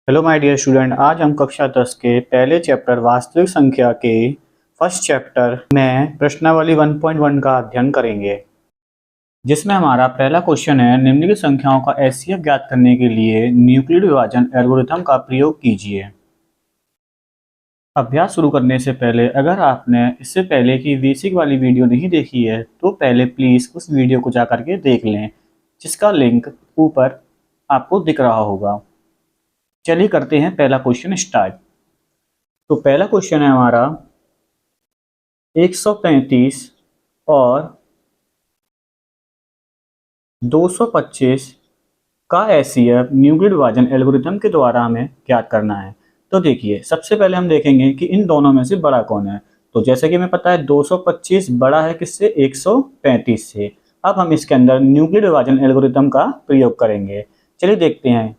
Hello my dear student, आज हम कक्षा 10 के पहले चैप्टर वास्तविक संख्या के फर्स्ट चैप्टर में प्रश्नावली 1.1 का अध्ययन करेंगे, जिसमें हमारा पहला क्वेश्चन है निम्नलिखित संख्याओं का एचसीएफ ज्ञात करने के लिए न्यूक्लिड विभाजन एल्गोरिथम का प्रयोग कीजिए। अभ्यास शुरू करने से पहले अगर आपने इससे पहले की बेसिक वाली वीडियो नहीं देखी है तो पहले प्लीज़ उस वीडियो को जा करके देख लें, जिसका लिंक ऊपर आपको दिख रहा होगा। चलिए करते हैं पहला क्वेश्चन स्टार्ट। तो पहला क्वेश्चन है हमारा 135 और 225 का एचसीएफ न्यूक्लिड विभाजन एल्गोरिथम के द्वारा हमें ज्ञात करना है। तो देखिए, सबसे पहले हम देखेंगे कि इन दोनों में से बड़ा कौन है। तो जैसे कि हमें पता है 225 बड़ा है किससे, 135 से। अब हम इसके अंदर न्यूक्लिड विभाजन एल्गोरिथम का प्रयोग करेंगे। चलिए देखते हैं।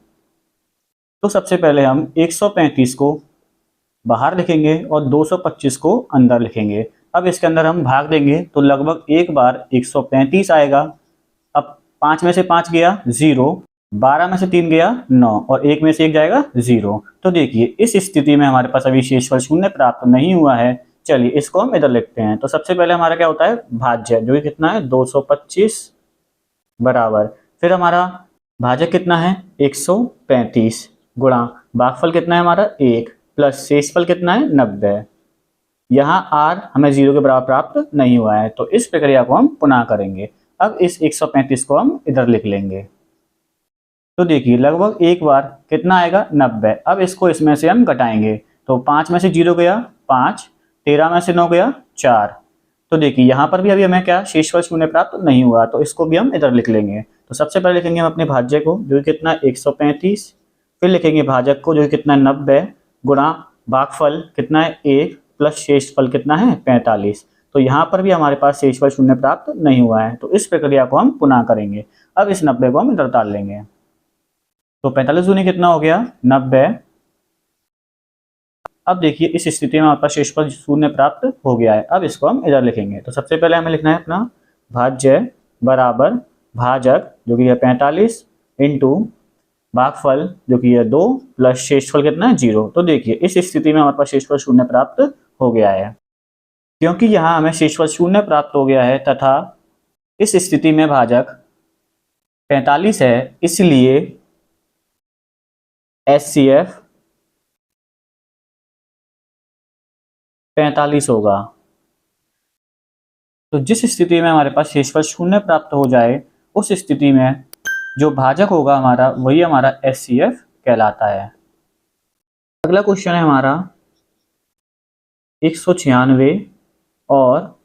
तो सबसे पहले हम 135 को बाहर लिखेंगे और 225 को अंदर लिखेंगे। अब इसके अंदर हम भाग देंगे तो लगभग एक बार 135 आएगा। अब 5 में से 5 गया 0, 12 में से 3 गया 9 और 1 में से 1 जाएगा 0। तो देखिए, इस स्थिति में हमारे पास अभी शेषफल शून्य प्राप्त नहीं हुआ है। चलिए इसको हम इधर लिखते हैं। तो सबसे पहले हमारा क्या होता है, भाज्य, जो कि कितना है 225 बराबर, फिर हमारा भाजक कितना है 135 गुणा भागफल कितना है हमारा 1 प्लस शेषफल कितना है 90। यहाँ r हमें 0 के बराबर प्राप्त नहीं हुआ है, तो इस प्रक्रिया को हम पुनः करेंगे। अब इस 135 को हम इधर लिख लेंगे। तो देखिए, लगभग एक बार कितना आएगा 90। अब इसको इसमें से हम घटाएंगे तो 5 में से 0 गया 5, 13 में से 9 गया 4। तो देखिए, यहाँ पर भी अभी हमें क्या शेषफल शून्य प्राप्त नहीं हुआ, तो इसको भी हम इधर लिख लेंगे। तो सबसे पहले लिखेंगे हम अपने भाज्य को, जो कि कितना 135, फिर लिखेंगे भाजक को, जो कि कितना 90 गुणा भागफल कितना है 1 प्लस शेषफल कितना है 45। तो यहाँ पर भी हमारे पास शेषफल शून्य प्राप्त नहीं हुआ है, तो इस प्रक्रिया को हम पुनः करेंगे। अब इस 90 को हम इधर डाल लेंगे। तो 45 दूनी कितना हो गया 90। अब देखिए, इस स्थिति में हमारे पास शेषफल शून्य प्राप्त हो गया है। अब इसको हम इधर लिखेंगे। तो सबसे पहले हमें लिखना है अपना भाज्य बराबर भाजक, जो कि है 45, इंटू भागफल, जो कि है 2 प्लस शेषफल कितना है 0। तो देखिए, इस स्थिति में हमारे पास शेषफल शून्य प्राप्त हो गया है। क्योंकि यहाँ हमें शेषफल शून्य प्राप्त हो गया है तथा इस स्थिति में भाजक 45 है, इसलिए एचसीएफ 45 होगा। तो जिस स्थिति में हमारे पास शेषफल शून्य प्राप्त हो जाए, उस स्थिति में जो भाजक होगा हमारा, वही हमारा एचसीएफ कहलाता है। अगला क्वेश्चन है हमारा 196 और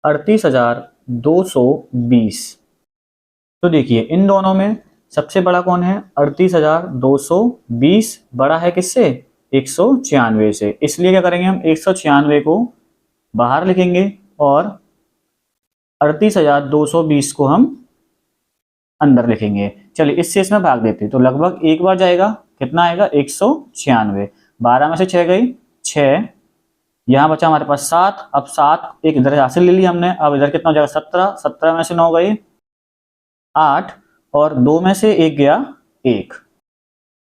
38,220। तो देखिए, इन दोनों में सबसे बड़ा कौन है, 38,220 बड़ा है किससे, 196 से। इसलिए क्या करेंगे, हम 196 को बाहर लिखेंगे और 38,220 को हम अंदर लिखेंगे। चलिए इससे इसमें भाग देते हैं। तो लगभग एक बार जाएगा, कितना आएगा 196, 12 में से 6 गई 6, यहाँ बचा हमारे पास 7। अब 7 एक इधर हासिल ले लिया हमने। अब इधर कितना हो जाएगा 17, 17 में से 9 गई 8 और 2 में से 1 गया 1।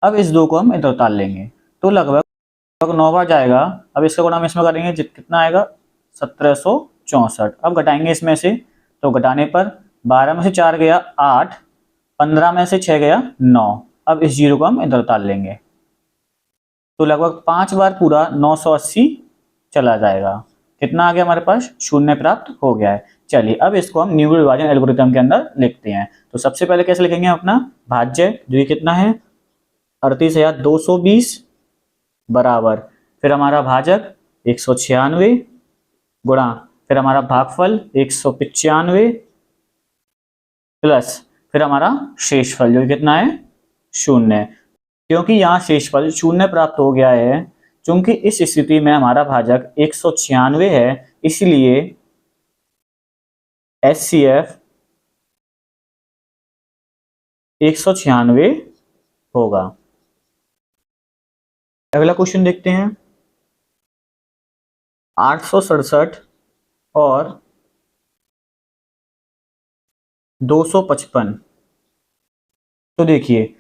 अब इस 2 को हम इधर उतार लेंगे तो लगभग 9 बार जाएगा। अब इसका गुणा हम इसमें करेंगे, कितना आएगा 1764। अब घटाएंगे इसमें से, तो घटाने पर 12 में से 4 गया 8, 15 में से 6 गया 9। अब इस 0 को हम इधर उतार लेंगे तो लगभग 5 बार पूरा 980 चला जाएगा। कितना आ गया हमारे पास, शून्य प्राप्त हो गया है। चलिए अब इसको हम न्यूक्लिड विभाजन एल्गोरिथम के अंदर लिखते हैं। तो सबसे पहले कैसे लिखेंगे अपना भाज्य, जो कि कितना है 38,220 बराबर, फिर हमारा भाजक 196 गुणा, फिर हमारा भागफल 195 प्लस फिर हमारा शेषफल, जो कि कितना है 0। क्योंकि यहाँ शेषफल 0 प्राप्त हो गया है, चूंकि इस स्थिति में हमारा भाजक 196 है, इसलिए एचसीएफ 196 होगा। अगला क्वेश्चन देखते हैं 867 और 255। तो देखिए,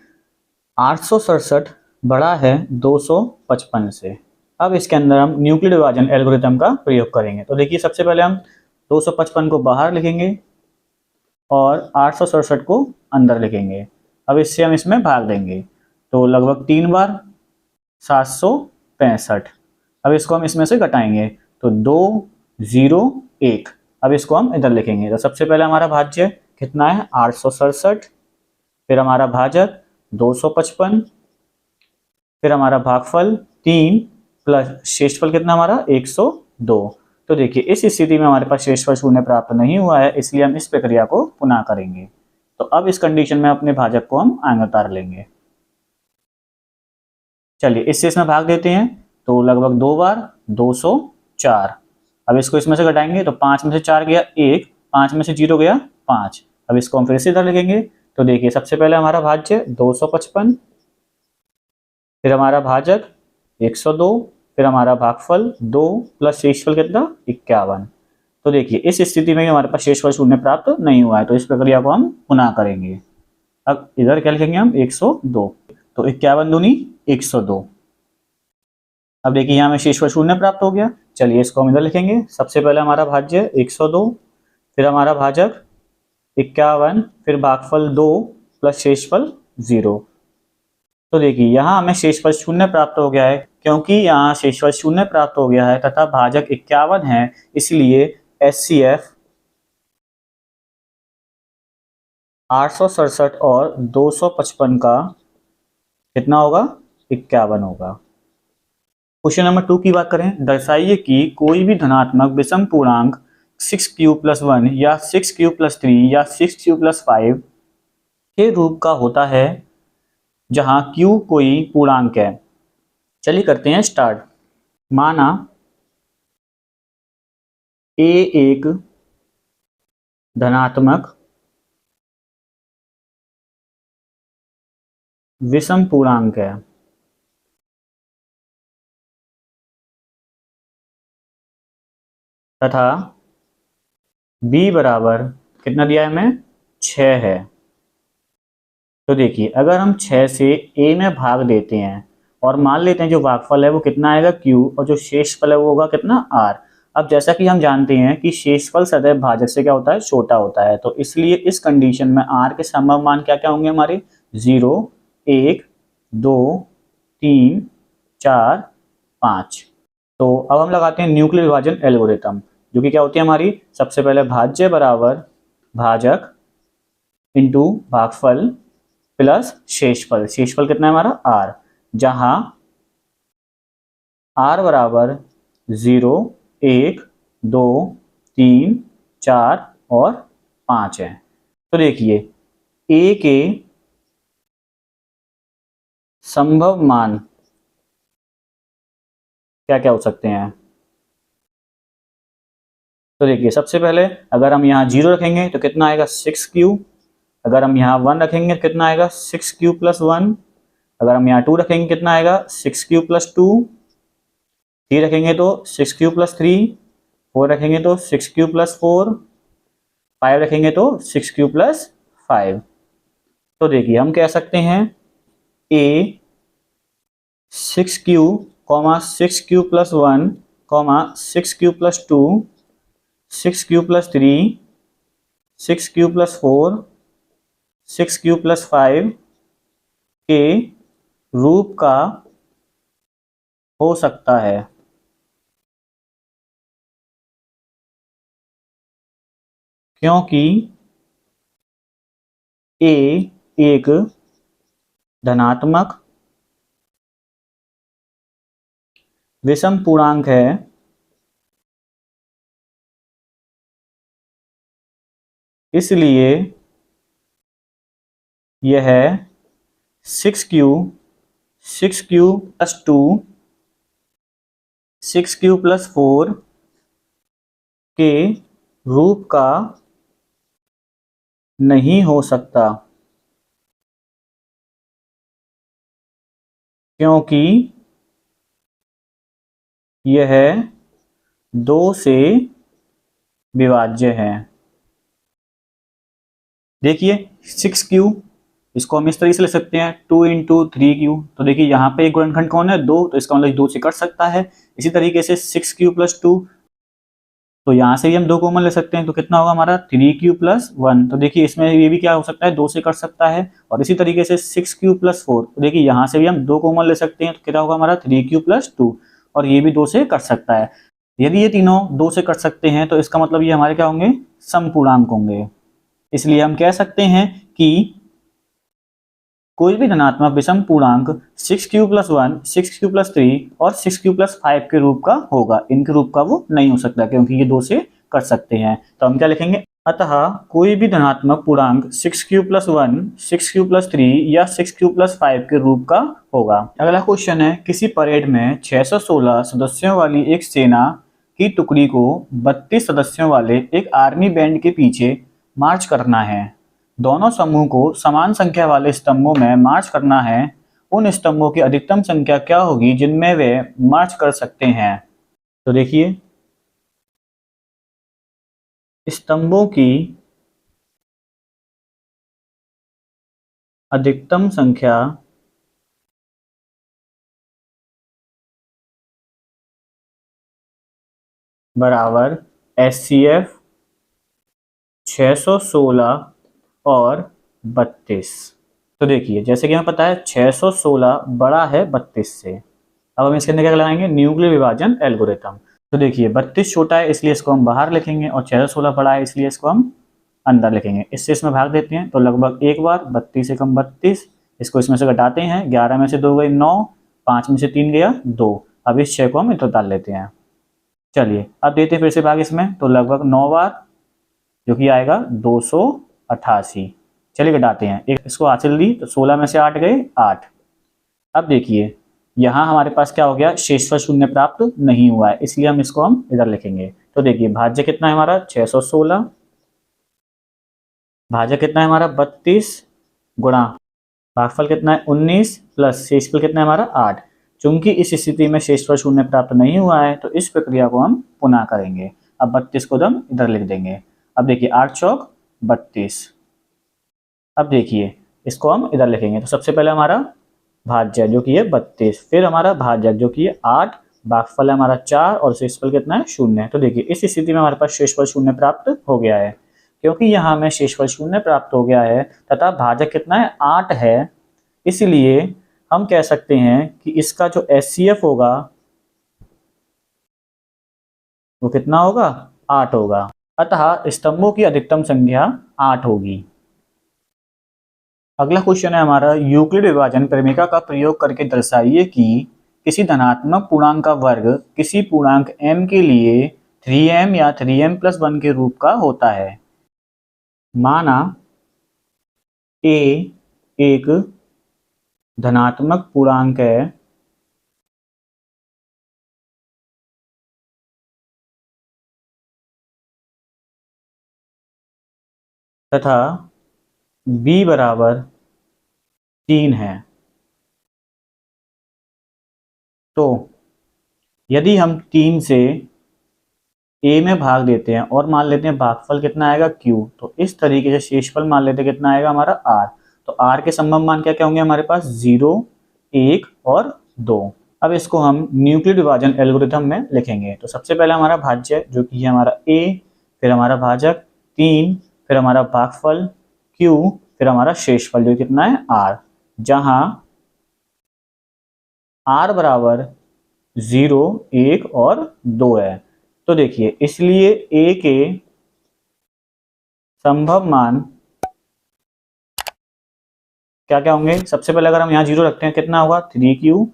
867 बड़ा है 255 से। अब इसके अंदर हम न्यूक्लियर विभाजन एल्गोरिथम का प्रयोग करेंगे। तो देखिए सबसे पहले हम 255 को बाहर लिखेंगे और 867 को अंदर लिखेंगे। अब इससे हम इसमें भाग देंगे तो लगभग 3 बार 765। अब इसको हम इसमें से घटाएंगे तो 201। अब इसको हम इधर लिखेंगे तो सबसे पहले हमारा भाज्य कितना है 867, फिर हमारा भाजक 255, फिर हमारा भागफल 3 प्लस शेषफल कितना हमारा 102। तो देखिए इस स्थिति में हमारे पास शेषफल शून्य प्राप्त नहीं हुआ है, इसलिए हम इस प्रक्रिया को पुनः करेंगे। तो अब इस कंडीशन में अपने भाजक को हम आगे उतार लेंगे। चलिए इससे इसमें भाग देते हैं तो लगभग 2 बार 204। अब इसको इसमें से घटाएंगे तो 5 में से 4 गया 1, 5 में से 0 गया 5। अब इसको हम फिर से इधर लिखेंगे तो देखिए सबसे पहले हमारा भाज्य 255, फिर हमारा भाजक 102, फिर हमारा भागफल 2 प्लस शेषफल कितना 51। तो देखिए इस स्थिति में हमारे पास शेषफल शून्य प्राप्त नहीं हुआ है, तो इस प्रक्रिया को हम पुनः करेंगे। अब इधर क्या लिखेंगे हम 102, तो 51 दूनी 102। अब देखिए यहाँ में शेषफल शून्य प्राप्त हो गया। चलिए इसको हम इधर लिखेंगे। सबसे पहले हमारा भाज्य 102, फिर हमारा भाजक 51, फिर भागफल 2 प्लस शेषफल 0। तो देखिए यहाँ हमें शेषफल शून्य प्राप्त हो गया है। क्योंकि यहाँ शेषफल शून्य प्राप्त हो गया है तथा भाजक 51 है, इसलिए HCF 867 और 255 का कितना होगा 51 होगा। क्वेश्चन नंबर 2 की बात करें, दर्शाइए कि कोई भी धनात्मक विषम पूर्णांक 6q+1 या 6q+3 या 6q+5 के रूप का होता है जहां q कोई पूर्णांक है। चलिए करते हैं स्टार्ट। माना a एक धनात्मक विषम पूर्णांक है तथा b बराबर कितना दिया है हमें 6 है। तो देखिए अगर हम 6 से a में भाग देते हैं और मान लेते हैं जो भागफल है वो कितना आएगा q और जो शेषफल है वो होगा कितना r। अब जैसा कि हम जानते हैं कि शेषफल सदैव भाजक से क्या होता है छोटा होता है, तो इसलिए इस कंडीशन में r के संभव मान क्या क्या होंगे हमारे 0, 1, 2, 3, 4, 5। तो अब हम लगाते हैं न्यूक्लियर विभाजन एल्गोरिथम, जो कि क्या होती है हमारी सबसे पहले भाज्य बराबर भाजक इंटू भागफल प्लस शेषफल। शेषफल कितना है हमारा r, जहां r बराबर 0, 1, 2, 3, 4 और 5 है। तो देखिए a के संभव मान क्या क्या हो सकते हैं। तो देखिए सबसे पहले अगर हम यहाँ 0 रखेंगे तो कितना आएगा 6q। अगर हम यहाँ 1 रखेंगे तो कितना आएगा 6q+1। अगर हम यहाँ 2 रखेंगे कितना आएगा 6q+2। 3 रखेंगे तो 6q+3। 4 रखेंगे तो 6q+4। 5 रखेंगे तो 6q+5। तो देखिए हम कह सकते हैं a 6q, 6q+1, 6q+2, 6q+3, 6q+4, 6q+5 के रूप का हो सकता है। क्योंकि a एक धनात्मक विषम पूर्णांक है, इसलिए यह 6q, 6q+2, 6q+4 के रूप का नहीं हो सकता। क्योंकि यह 2 से विभाज्य है। देखिए 6q इसको हम इस तरीके से ले सकते हैं 2 इंटू 3 क्यू। तो देखिए यहाँ पे एक गुणनखंड कौन है 2, तो इसका मतलब 2 से कट सकता है। इसी तरीके से 6 क्यू प्लस 2, तो यहाँ से भी हम 2 कॉमन ले सकते हैं, तो कितना होगा हमारा 3 क्यू प्लस 1। तो देखिए इसमें ये भी क्या हो सकता है 2 से कट सकता है। और इसी तरीके से 6 क्यू प्लस 4, तो देखिए यहाँ से भी हम 2 कॉमन ले सकते हैं, तो कितना होगा हमारा 3 क्यू प्लस 2, और ये भी 2 से कट सकता है। यदि ये तीनों 2 से कट सकते हैं तो इसका मतलब ये हमारे क्या होंगे समपूर्णांक होंगे। इसलिए हम कह सकते हैं कि कोई भी धनात्मक विषम पूर्णांक 6 क्यू प्लस 1, 6 क्यू प्लस 3 और 6 क्यू प्लस 5 के रूप का होगा। इनके रूप का वो नहीं हो सकता क्योंकि ये 2 से कट सकते हैं। तो हम क्या लिखेंगे, अतः कोई भी धनात्मक पूर्णांक 6 क्यू प्लस 1, 6 क्यू प्लस 3 या 6 क्यू प्लस 5 के रूप का होगा। अगला क्वेश्चन है, किसी परेड में 616 सदस्यों वाली एक सेना की टुकड़ी को 32 सदस्यों वाले एक आर्मी बैंड के पीछे मार्च करना है। दोनों समूह को समान संख्या वाले स्तंभों में मार्च करना है। उन स्तंभों की अधिकतम संख्या क्या होगी जिनमें वे मार्च कर सकते हैं। तो देखिए स्तंभों की अधिकतम संख्या बराबर SCF 616 और 32। तो देखिए जैसे कि हमें पता है 616 बड़ा है 32 से। अब हम इसके अंदर क्या लगाएंगे, न्यूक्लियर विभाजन एल्गोरिथम। तो देखिए 32 छोटा है इसलिए इसको हम बाहर लिखेंगे, और 616 बड़ा है इसलिए इसको हम अंदर लिखेंगे। इससे इसमें भाग देते हैं तो लगभग एक बार 32 एकम 32, इसको इसमें से घटाते हैं, 11 में से 2 गई 9, 5 में से 3 गया 2। अब इस 6 को हम इधर डाल लेते हैं। चलिए अब देते हैं फिर से भाग इसमें, तो लगभग 9 बार जो कि आएगा 288। चलिए घटाते हैं, एक इसको हासिल दी तो 16 में से 8 गए 8। अब देखिए यहाँ हमारे पास क्या हो गया, शेषफल शून्य प्राप्त नहीं हुआ है, इसलिए हम इसको हम इधर लिखेंगे। तो देखिए भाज्य कितना है हमारा 616, भाज्य कितना है हमारा 32 गुणा भागफल कितना है 19 प्लस शेषफल कितना है हमारा 8। चूंकि इस स्थिति में शेषफल शून्य प्राप्त नहीं हुआ है तो इस प्रक्रिया को हम पुनः करेंगे। अब 32 को हम इधर लिख देंगे। अब देखिए 8 चौक 32। अब देखिए इसको हम इधर लिखेंगे, तो सबसे पहले हमारा भाज्य जो कि है 32, फिर हमारा भाजक जो कि है 8, भागफल है हमारा 4 और शेषफल कितना है 0। तो देखिए इस स्थिति में हमारे पास शेषफल 0 प्राप्त हो गया है। क्योंकि यहाँ हमें शेषफल 0 प्राप्त हो गया है तथा भाजक कितना है 8 है, इसलिए हम कह सकते हैं कि इसका जो SCF होगा वो कितना होगा 8 होगा। अतः स्तंभों की अधिकतम संख्या 8 होगी। अगला क्वेश्चन है हमारा, यूक्लिड विभाजन प्रमेय का प्रयोग करके दर्शाइए कि किसी धनात्मक पूर्णांक का वर्ग किसी पूर्णांक m के लिए 3m या 3m प्लस 1 के रूप का होता है। माना a एक धनात्मक पूर्णांक है तथा b बराबर 3 है। तो यदि हम 3 से a में भाग देते हैं और मान लेते हैं भागफल कितना आएगा q, तो इस तरीके से शेषफल मान लेते हैं कितना आएगा हमारा r। तो r के संबंध मान क्या क्या होंगे हमारे पास 0, 1 और 2। अब इसको हम न्यूक्लियर विभाजन एल्गोरिथम में लिखेंगे। तो सबसे पहले हमारा भाज्य जो कि है हमारा a, फिर हमारा भाजक 3, फिर हमारा भागफल q, फिर हमारा शेषफल जो कितना है r, जहां r बराबर 0, 1 और 2 है। तो देखिए इसलिए a के संभव मान क्या क्या होंगे, सबसे पहले अगर हम यहाँ 0 रखते हैं कितना होगा 3q,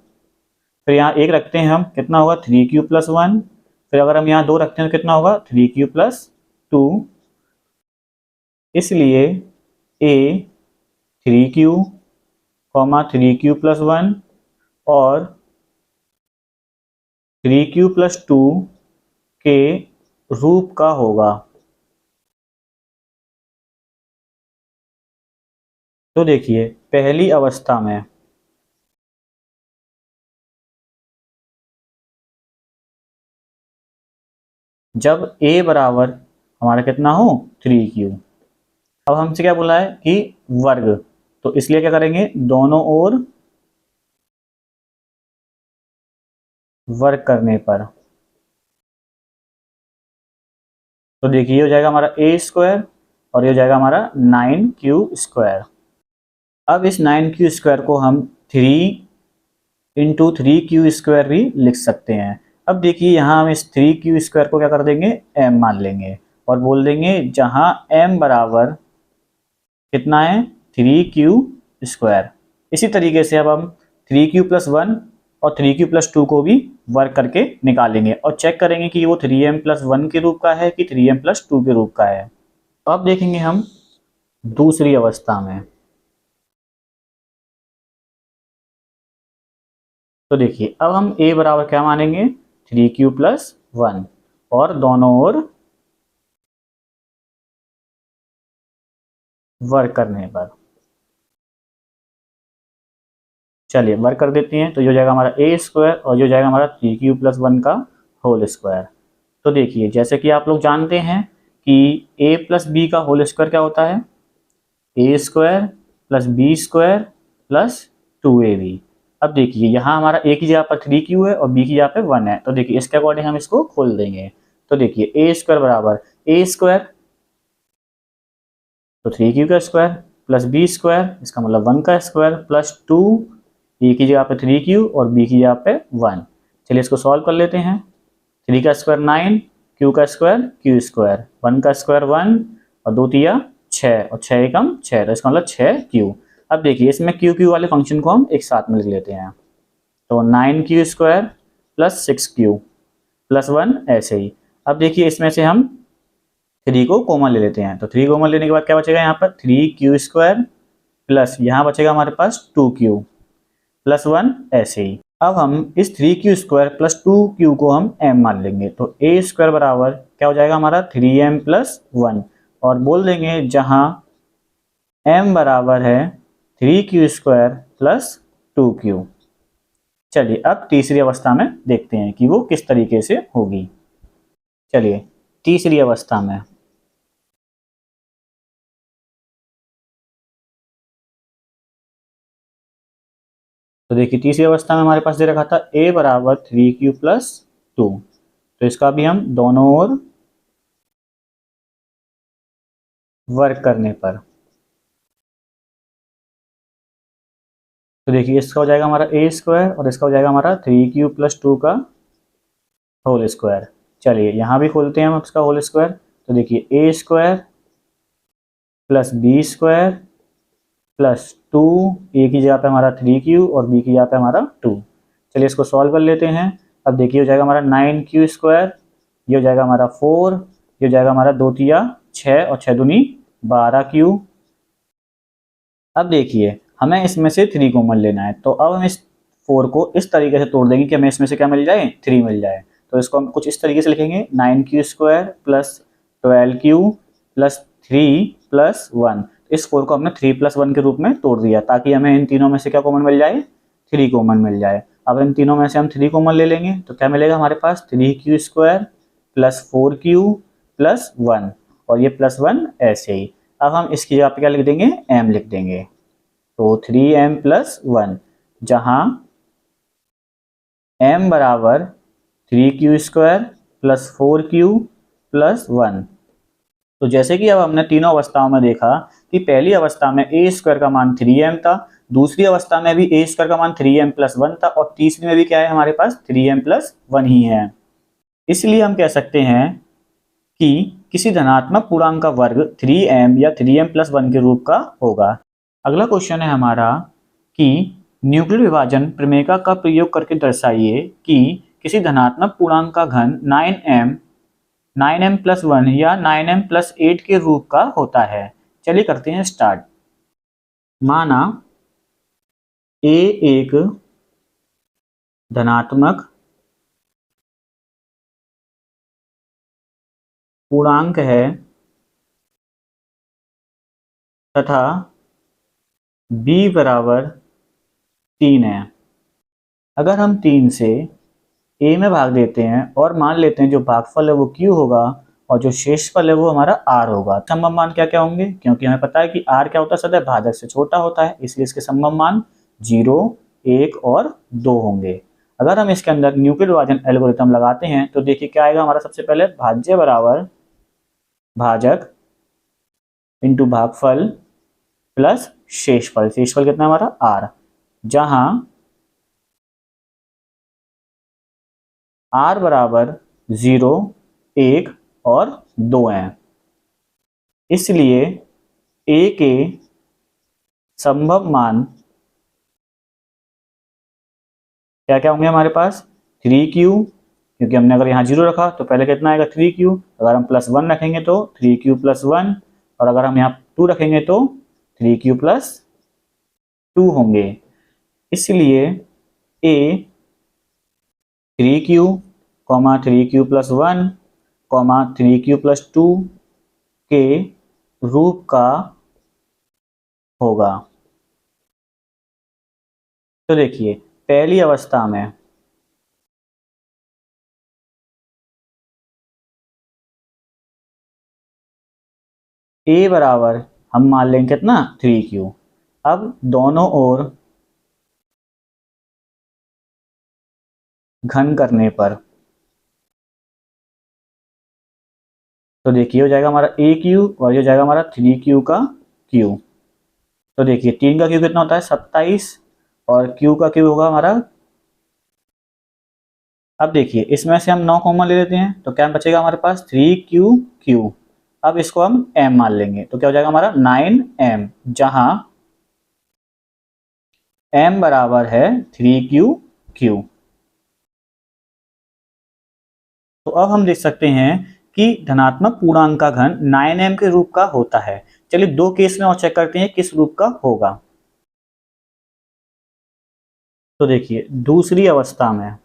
फिर यहाँ 1 रखते हैं हम कितना होगा 3q प्लस 1, फिर अगर हम यहाँ 2 रखते हैं तो कितना होगा 3q प्लस 2। इसलिए a 3q, 3q प्लस 1 और 3q प्लस 2 के रूप का होगा। तो देखिए पहली अवस्था में जब a बराबर हमारा कितना हो 3q, अब हमसे क्या बोला है कि वर्ग, तो इसलिए क्या करेंगे, दोनों ओर वर्क करने पर, तो देखिए ये हो जाएगा हमारा ए स्क्वायर और ये हो जाएगा हमारा 9q²। अब इस 9q² को हम 3 × 3q² भी लिख सकते हैं। अब देखिए यहाँ हम इस 3q² को क्या कर देंगे, m मान लेंगे और बोल देंगे जहाँ m बराबर कितना है, 3q²। इसी तरीके से अब हम 3q+1 और 3q+2 को भी वर्क करके निकालेंगे और चेक करेंगे कि वो 3m+1 के रूप का है कि 3m+2 के रूप का है। तो अब देखेंगे हम दूसरी अवस्था में। तो देखिए अब हम a बराबर क्या मानेंगे, 3q+1 और दोनों ओर वर्क करने पर, चलिए वर्क कर देते हैं। तो ये हो जाएगा हमारा a² और ये हो जाएगा हमारा 3q+1 का होल स्क्वायर। तो देखिए जैसे कि आप लोग जानते हैं कि a+b का होल स्क्वायर क्या होता है, a² + b² + 2ab। अब देखिए यहाँ हमारा a की जगह पर 3q है और b की जगह पे 1 है, तो देखिए इसके अकॉर्डिंग हम इसको खोल देंगे। तो देखिए a² बराबर a², तो 3q का स्क्वायर प्लस b², इसका मतलब 1 का स्क्वायर प्लस 2, a की जगह पे 3q और b की जगह पे 1। चलिए इसको सॉल्व कर लेते हैं। 3 का स्क्वायर 9, q का स्क्वायर q², 1 का स्क्वायर 1 और 2 तिया 6 और 6 एकम 6, तो इसका मतलब 6q। अब देखिए इसमें q वाले फंक्शन को हम एक साथ में लिख लेते हैं। तो 9q² + 6q + 1 ऐसे ही। अब देखिए इसमें से हम 3 को कॉमन ले लेते हैं, तो 3 कॉमन लेने के बाद क्या बचेगा, यहाँ पर 3q² प्लस यहाँ बचेगा हमारे पास 2q + 1 ऐसे ही। अब हम इस 3q² + 2q को हम m मान लेंगे, तो a² बराबर क्या हो जाएगा हमारा 3m+1 और बोल देंगे जहां m बराबर है 3q² + 2q। चलिए अब तीसरी अवस्था में देखते हैं कि वो किस तरीके से होगी। चलिए तीसरी अवस्था में, तो देखिए तीसरी अवस्था में हमारे पास दे रखा था a बराबर 3q + 2, तो इसका भी हम दोनों ओर वर्क करने पर, तो देखिए इसका हो जाएगा हमारा a² और इसका हो जाएगा हमारा 3q + 2 का होल स्क्वायर। चलिए यहाँ भी खोलते हैं हम इसका होल स्क्वायर। तो देखिए a² + b² + 2, a की जगह पे हमारा 3q और b की जगह पे हमारा 2। चलिए इसको सॉल्व कर लेते हैं। अब देखिए हो जाएगा हमारा 9q², ये हो जाएगा हमारा 4, ये हो जाएगा हमारा 2 तिया 6 और 6 दूनी 12q। अब देखिए हमें इसमें से 3 कॉमन लेना है, तो अब हम इस 4 को इस तरीके से तोड़ देंगे कि हमें इसमें से क्या मिल जाए, 3 मिल जाए। तो इसको हम कुछ इस तरीके से लिखेंगे, 9q² + 12q + 3 + 1। इस 4 को हमने 3 + 1 के रूप में तोड़ दिया ताकि हमें इन तीनों में से क्या कॉमन मिल जाए, 3 कॉमन मिल जाए। अब इन तीनों में से हम 3 कॉमन ले लेंगे तो क्या मिलेगा हमारे पास, 3q² + 4q + 1 और ये +1 ऐसे ही। अब हम इसकी जगह पे क्या लिख देंगे, m लिख देंगे। तो 3m+1 जहां m बराबर 3q² + 4q + 1। तो जैसे कि अब हमने तीनों अवस्थाओं में देखा कि पहली अवस्था में a² का मान 3m था, दूसरी अवस्था में भी a² का मान 3m+1 था और तीसरी में भी क्या है हमारे पास 3m+1 ही है। इसलिए हम कह सकते हैं कि किसी धनात्मक पूर्णांक का वर्ग 3m या 3m+1 के रूप का होगा। अगला क्वेश्चन है हमारा कि न्यूक्लियर विभाजन प्रमेय का प्रयोग करके दर्शाइए कि किसी धनात्मक पूर्णांक का घन 9m+1 या 9m+8 के रूप का होता है। चलिए करते हैं स्टार्ट। माना a एक धनात्मक पूर्णांक है तथा b बराबर 3 है। अगर हम 3 से a में भाग देते हैं और मान लेते हैं जो भागफल है वो q होगा, और जो शेषफल है वो हमारा आर होगा। संभव मान क्या क्या होंगे, क्योंकि हमें पता है कि आर क्या होता है, सदैव भाजक से छोटा होता है, इसलिए इसके संभव मान 0, 1 और 2 होंगे। अगर हम इसके अंदर न्यूक्लिड विभाजन एल्गोरिथम लगाते हैं तो देखिए क्या आएगा हमारा। सबसे पहले भाज्य बराबर भाजक इंटू भागफल प्लस शेषफल। शेषफल कितना है हमारा आर, जहां आर बराबर 0, 1 और 2 हैं, इसलिए ए के संभव मान क्या क्या होंगे हमारे पास। 3q, क्योंकि हमने अगर यहाँ 0 रखा तो पहले कितना आएगा 3q, अगर हम +1 रखेंगे तो 3q+1, और अगर हम यहाँ 2 रखेंगे तो 3q+2 होंगे। इसलिए a 3q, 3q+1, 3q+2 के रूप का होगा। तो देखिए पहली अवस्था में a बराबर हम मान लेंगे कितना 3q। अब दोनों ओर घन करने पर तो देखिए हो जाएगा हमारा AQ और ये हो जाएगा हमारा 3q का q। तो देखिए 3 का q कितना होता है 27, और q का q होगा हमारा। अब देखिए इसमें से हम 9 कॉमन ले लेते हैं तो क्या बचेगा हमारे पास 3q। अब इसको हम m मान लेंगे तो क्या हो जाएगा हमारा 9m, जहां m बराबर है 3q। तो अब हम देख सकते हैं कि धनात्मक पूर्णांक का घन 9m के रूप का होता है। चलिए दो केस में और चेक करते हैं किस रूप का होगा। तो देखिए दूसरी अवस्था में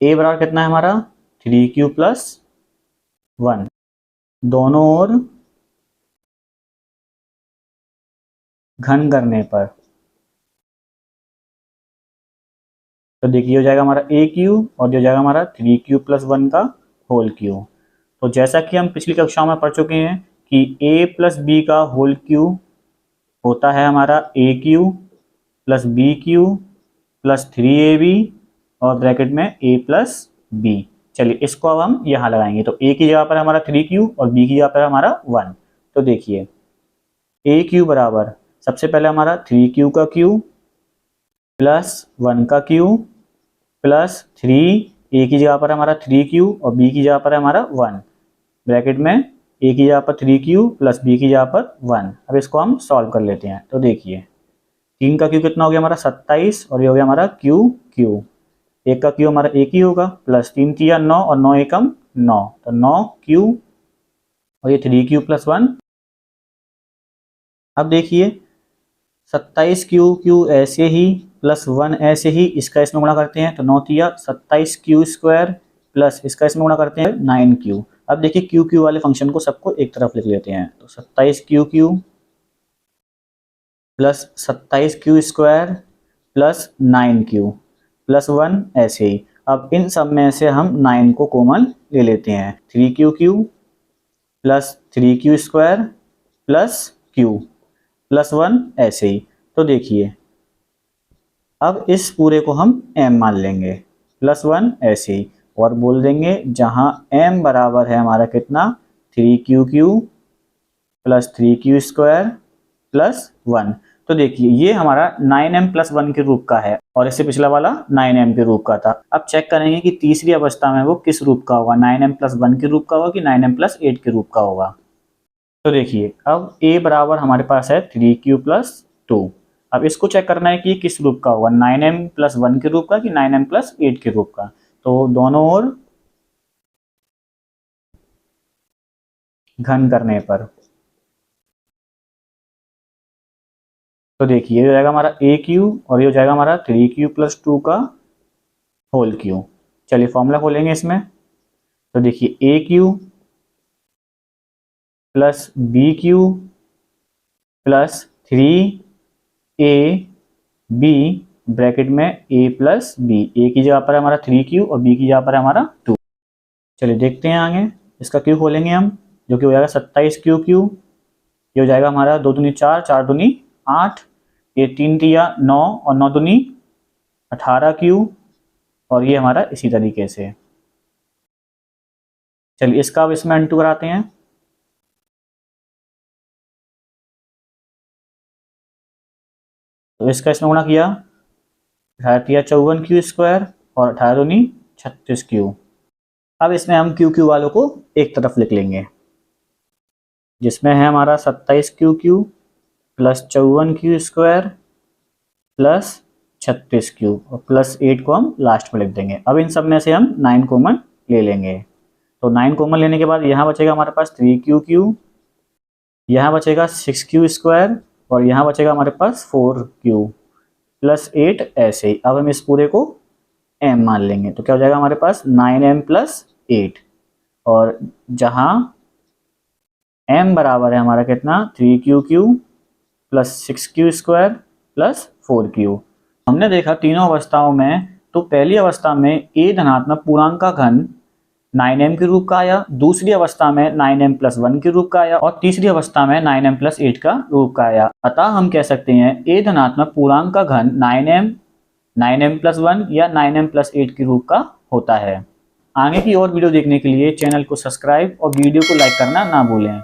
a बराबर कितना है हमारा 3q+1, दोनों ओर घन करने पर तो देखिए हो जाएगा हमारा AQ और ये हो जाएगा हमारा 3q+1 का होल क्यू। तो जैसा कि हम पिछली कक्षाओं में पढ़ चुके हैं कि a+b का होल क्यू होता है हमारा AQ+BQ+3AB और ब्रैकेट में a+b। चलिए इसको अब हम यहाँ लगाएंगे तो a की जगह पर हमारा 3q और b की जगह पर हमारा 1। तो देखिए AQ बराबर सबसे पहले हमारा 3q का q प्लस 1 का q प्लस 3, a की जगह पर हमारा 3q और b की जगह पर हमारा 1, ब्रैकेट में a की जगह पर 3q प्लस b की जगह पर 1। अब इसको हम सॉल्व कर लेते हैं तो देखिए 3 का q कितना हो गया हमारा 27 और ये हो गया हमारा q। एक का q हमारा एक ही होगा, प्लस 3 किया 9 और 9 एकम 9, तो 9q और ये 3q+1। अब देखिए 27q ऐसे ही प्लस 1 ऐसे ही, इसका इसमें गुणा करते हैं तो 9 तिया 27q² प्लस इसका इसमें गुणा करते हैं 9q। अब देखिए q वाले फंक्शन को सबको एक तरफ लिख लेते हैं तो 27q plus 27q² plus 9q plus 1 ऐसे ही। अब इन सब में से हम 9 को कॉमन ले लेते हैं, 3q plus 3q² plus q plus 1 ऐसे ही। तो देखिए अब इस पूरे को हम m मान लेंगे, प्लस 1 ऐसे ही, और बोल देंगे जहां m बराबर है हमारा कितना 3q प्लस 3q² प्लस 1। तो देखिए ये हमारा 9m+1 के रूप का है और इससे पिछला वाला 9m के रूप का था। अब चेक करेंगे कि तीसरी अवस्था में वो किस रूप का होगा, 9m+1 के रूप का होगा कि 9m+8 के रूप का होगा। तो देखिए अब a बराबर हमारे पास है 3q+2। अब इसको चेक करना है कि किस रूप का होगा, 9m+1 के रूप का कि 9m+8 के रूप का। तो दोनों ओर घन करने पर तो देखिए ये हो जाएगा हमारा AQ और ये हो जाएगा हमारा 3q+2 का होल क्यू। चलिए फॉर्मूला खोलेंगे इसमें तो देखिए AQ plus BQ plus 3AB bracket में a प्लस बी, a की जगह पर है हमारा 3q और b की जगह पर है हमारा 2। चलिए देखते हैं आगे, इसका q खोलेंगे हम, जो कि हो जाएगा 27q, ये हो जाएगा हमारा 2 दूनी 4, 4 दूनी 8, ये 3 तिया 9 और 9 दूनी 18q, और ये हमारा इसी तरीके से। चलिए इसका अब इसमें इंटू कराते हैं। तो इसका इसमें गुणा किया, 18 तिया 54q स्क्वायर और 18 दूनी 36q। अब इसमें हम क्यू वालों को एक तरफ लिख लेंगे, जिसमें है हमारा 27q plus 54q square plus 36q और प्लस 8 को हम लास्ट में लिख देंगे। अब इन सब में से हम 9 कॉमन ले लेंगे। तो 9 कॉमन लेने के बाद यहाँ बचेगा हमारे पास 3q, यहाँ बचेगा 6q स्क्वायर और यहाँ बचेगा हमारे पास 4q प्लस 8 ऐसे ही। अब हम इस पूरे को m मान लेंगे, तो क्या हो जाएगा हमारे पास 9m प्लस 8, और जहाँ m बराबर है हमारा कितना 3q plus 6q square plus 4q। हमने देखा तीनों अवस्थाओं में, तो पहली अवस्था में a धनात्मक पूर्णांक का घन 9m के रूप का आया, दूसरी अवस्था में 9m प्लस 1 के रूप का आया और तीसरी अवस्था में 9m प्लस 8 का रूप का आया। अतः हम कह सकते हैं a धनात्मक पूर्णांक का घन 9m प्लस 1 या 9m प्लस 8 के रूप का होता है। आगे की और वीडियो देखने के लिए चैनल को सब्सक्राइब और वीडियो को लाइक करना ना भूलें।